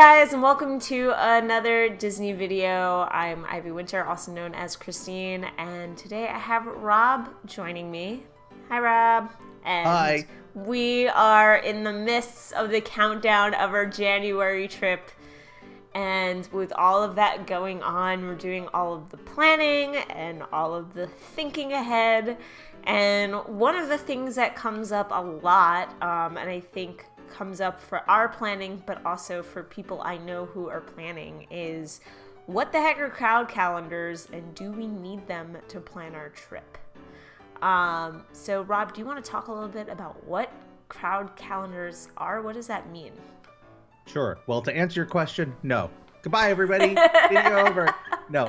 Guys, and welcome to another Disney video. I'm Ivy Winter, also known as Christine, and today I have Rob joining me. Hi, Rob. And Hi. we are in the midst of the countdown of our January trip. And with all of that going on, we're doing all of the planning and all of the thinking ahead. And one of the things that comes up a lot, and I think comes up for our planning, but also for people I know who are planning, is what the heck are crowd calendars and do we need them to plan our trip? So Rob, do you want to talk a little bit about what crowd calendars are? What does that mean? Sure. Well, to answer your question, no. Goodbye, everybody. Video over. No.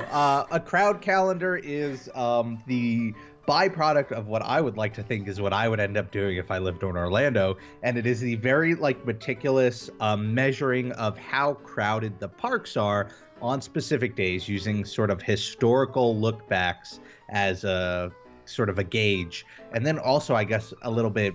A crowd calendar is the byproduct of what I would like to think is what I would end up doing if I lived in Orlando, and it is the very meticulous measuring of how crowded the parks are on specific days, using sort of historical look backs as a sort of a gauge, and then also I guess a little bit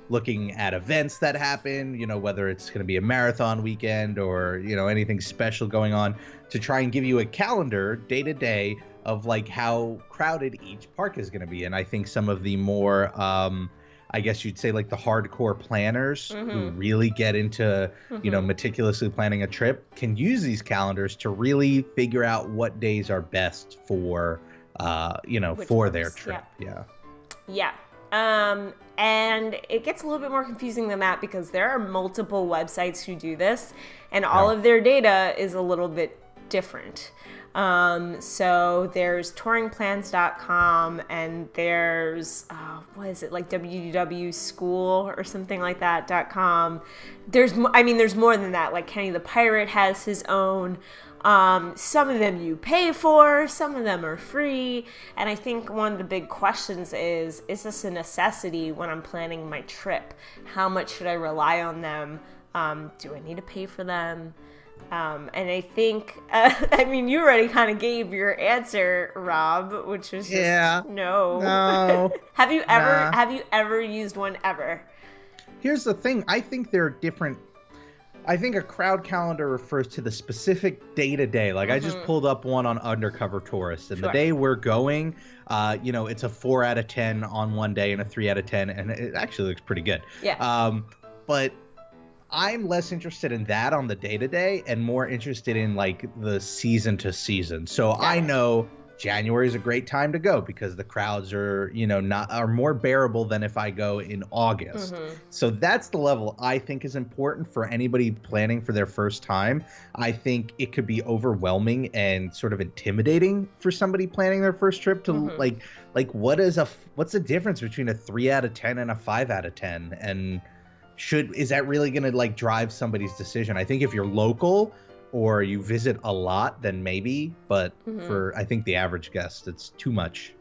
looking at events that happen, whether it's going to be a marathon weekend or anything special going on, to try and give you a calendar day to day of how crowded each park is going to be. And I think some of the more I guess you'd say the hardcore planners who really get into meticulously planning a trip can use these calendars to really figure out what days are best for Which for parks, their trip. Yeah. And it gets a little bit more confusing than that because there are multiple websites who do this, and all of their data is a little bit different. So there's touringplans.com, and there's what is it, WDW School or something like that.com. There's more than that. Like Kenny the Pirate has his own. Some of them you pay for, some of them are free. And I think one of the big questions is this a necessity when I'm planning my trip? How much should I rely on them? Do I need to pay for them? And I think, you already kind of gave your answer, Rob, which was just no. No. Have you ever used one ever? Here's the thing. I think they're different. I think a crowd calendar refers to the specific day-to-day. I just pulled up one on Undercover Tourist, and the day we're going, it's a 4 out of 10 on one day and a 3 out of 10, and it actually looks pretty good. Yeah. But I'm less interested in that on the day-to-day and more interested in the season to season. So I know January is a great time to go because the crowds are, are more bearable than if I go in August. So that's the level I think is important for anybody planning for their first time. I think it could be overwhelming and sort of intimidating for somebody planning their first trip to what's the difference between a 3 out of 10 and a 5 out of 10? And is that really going to drive somebody's decision? I think if you're local or you visit a lot, then maybe, but for I think the average guest, it's too much.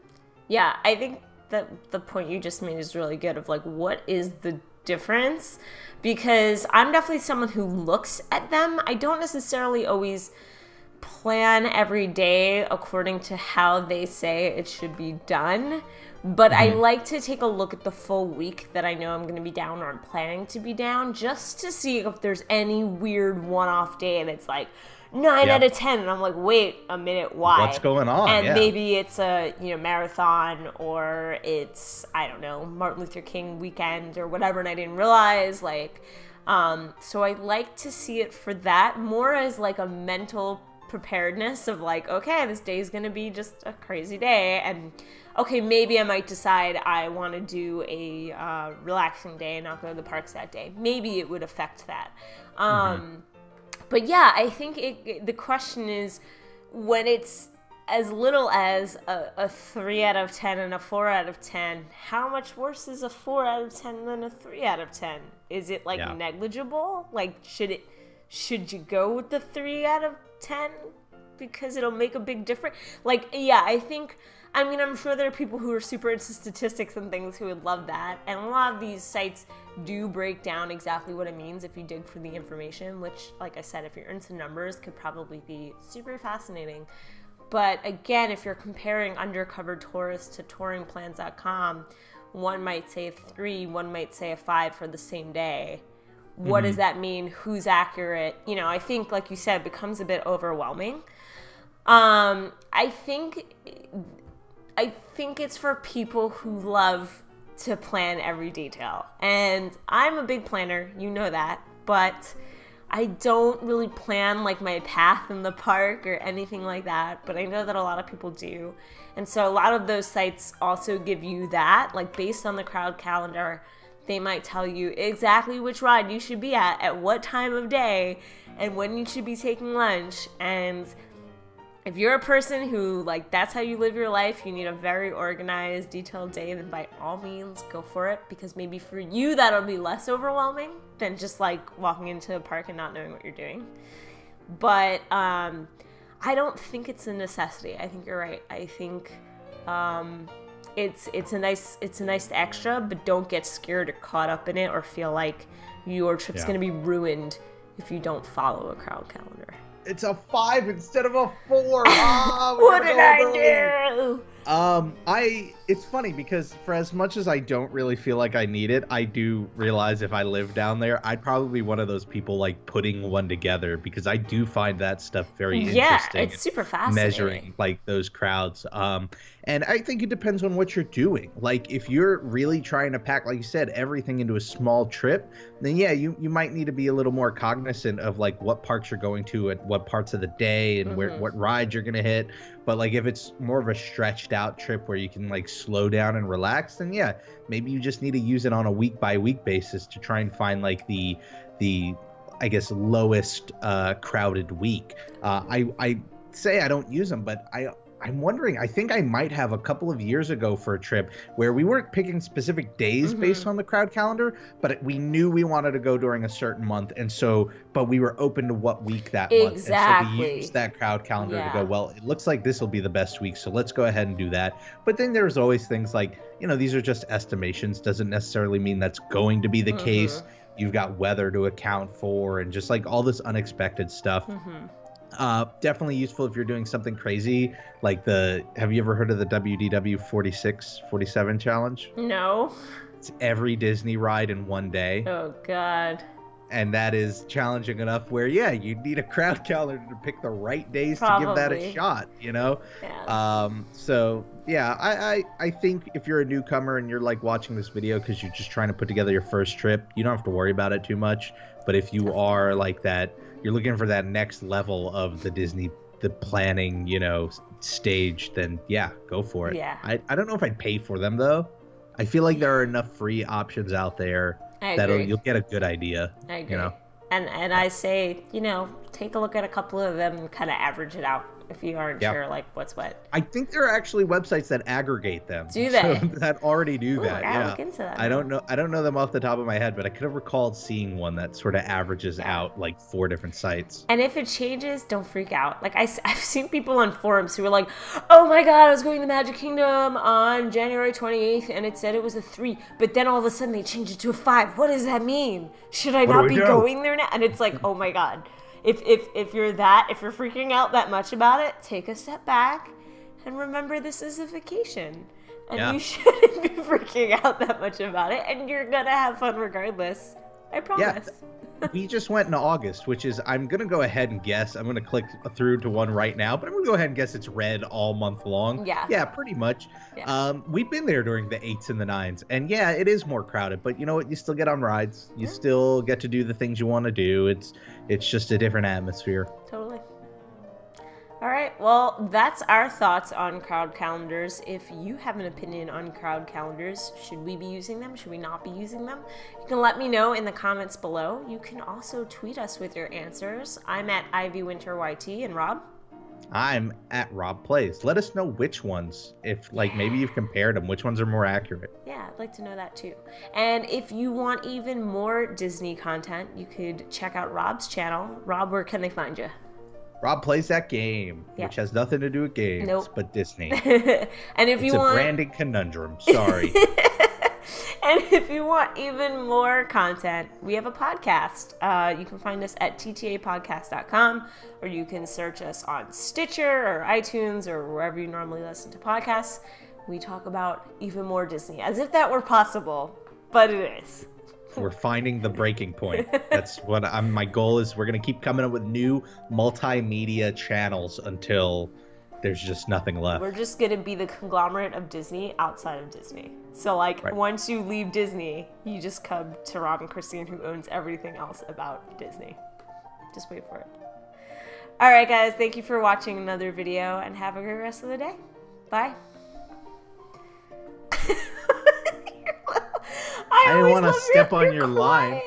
Yeah, I think that the point you just made is really good of what is the difference? Because I'm definitely someone who looks at them. I don't necessarily always plan every day according to how they say it should be done. But I like to take a look at the full week that I know I'm going to be down or I'm planning to be down, just to see if there's any weird one-off day that's 9 out of 10. And I'm like, wait a minute, why? What's going on? And maybe it's a marathon, or it's, I don't know, Martin Luther King weekend or whatever, and I didn't realize. So I like to see it for that more as a mental preparedness of okay, this day is going to be just a crazy day, and okay, maybe I might decide I want to do a relaxing day and not go to the parks that day. Maybe it would affect that. But yeah, I think the question is, when it's as little as a 3 out of 10 and a 4 out of 10, how much worse is a 4 out of 10 than a 3 out of 10? Is it negligible? Should you go with the 3 out of 10 because it'll make a big difference? I think, I'm sure there are people who are super into statistics and things who would love that. And a lot of these sites do break down exactly what it means if you dig for the information, which, like I said, if you're into numbers, could probably be super fascinating. But again, if you're comparing Undercover Tourist to touringplans.com, one might say a 3, one might say a 5 for the same day. what does that mean? Who's accurate? You know, I think, like you said, it becomes a bit overwhelming. I think it's for people who love to plan every detail. And I'm a big planner, you know that, but I don't really plan like my path in the park or anything like that, but I know that a lot of people do. And so a lot of those sites also give you that, like based on the crowd calendar, they might tell you exactly which ride you should be at what time of day, and when you should be taking lunch. And if you're a person who, like, that's how you live your life, you need a very organized, detailed day, then by all means, go for it. Because maybe for you, that'll be less overwhelming than just, like, walking into a park and not knowing what you're doing. But I don't think it's a necessity. I think you're right. I think it's a nice extra, but don't get scared or caught up in it or feel like your trip's going to be ruined if you don't follow a crowd calendar. It's a 5 instead of a 4. What did I do? It's funny because for as much as I don't really feel like I need it, I do realize if I lived down there, I'd probably be one of those people like putting one together, because I do find that stuff very interesting. Yeah, it's super fascinating. Measuring like those crowds. And I think it depends on what you're doing. Like if you're really trying to pack, like you said, everything into a small trip, then yeah, you might need to be a little more cognizant of like what parks you're going to at what parts of the day and what rides you're going to hit. But like if it's more of a stretched out trip where you can like slow down and relax, then yeah, maybe you just need to use it on a week by week basis to try and find like the I guess lowest crowded week. I say I don't use them, but I'm wondering, I think I might have a couple of years ago for a trip where we weren't picking specific days based on the crowd calendar, but we knew we wanted to go during a certain month. And so, but we were open to what week that month. Exactly. And so we used that crowd calendar to go, well, it looks like this will be the best week, so let's go ahead and do that. But then there's always things like, you know, these are just estimations. Doesn't necessarily mean that's going to be the case. You've got weather to account for and just like all this unexpected stuff. Definitely useful if you're doing something crazy like have you ever heard of the WDW 47 challenge? No. It's every Disney ride in one day. Oh God. And that is challenging enough where you need a crowd calendar to pick the right days to give that a shot, you know? Yeah. So yeah, I think if you're a newcomer and you're like watching this video because you're just trying to put together your first trip, you don't have to worry about it too much. But if you are like that, you're looking for that next level of the planning, you know, stage, then yeah, go for it. Yeah. I don't know if I'd pay for them though. I feel like there are enough free options out there you'll get a good idea. I agree. You know? And I say, you know, take a look at a couple of them and kind of average it out if you aren't sure like what's what. I think there are actually websites that aggregate them. Do they? So that already do that. I'll Yeah. look into that. I don't know them off the top of my head, but I could have recalled seeing one that sort of averages out like 4 different sites. And if it changes, don't freak out. Like I've seen people on forums who are like, "Oh my God, I was going to Magic Kingdom on January 28th, and it said it was a 3, but then all of a sudden they changed it to a 5. What does that mean? Should I not be going there now?" And it's like, oh my God. If you're freaking out that much about it, take a step back and remember this is a vacation. And you shouldn't be freaking out that much about it, and you're gonna have fun regardless. I promise. Yeah, we just went in August, which is, I'm gonna go ahead and guess. I'm gonna click through to one right now, but I'm gonna go ahead and guess it's red all month long. Yeah, pretty much. Yeah. We've been there during the 8s and the 9s, and yeah, it is more crowded. But you know what? You still get on rides. You still get to do the things you want to do. It's just a different atmosphere. Totally. All right, well, that's our thoughts on crowd calendars. If you have an opinion on crowd calendars, should we be using them? Should we not be using them? You can let me know in the comments below. You can also tweet us with your answers. I'm at IvyWinterYT, and Rob? I'm at Rob Plays. Let us know which ones, if like maybe you've compared them, which ones are more accurate. Yeah, I'd like to know that too. And if you want even more Disney content, you could check out Rob's channel. Rob, where can they find you? Rob Plays That Game, which has nothing to do with games, but Disney. And if it's a branding conundrum. Sorry. And if you want even more content, we have a podcast. You can find us at ttapodcast.com, or you can search us on Stitcher or iTunes or wherever you normally listen to podcasts. We talk about even more Disney, as if that were possible, but it is. We're finding the breaking point. That's what my goal is. We're gonna keep coming up with new multimedia channels until there's just nothing left. We're just gonna be the conglomerate of Disney outside of Disney. So like once you leave Disney, you just come to Rob and Christine, who owns everything else about Disney. Just wait for it. All right, guys. Thank you for watching another video, and have a great rest of the day. Bye. I didn't want to step on your line.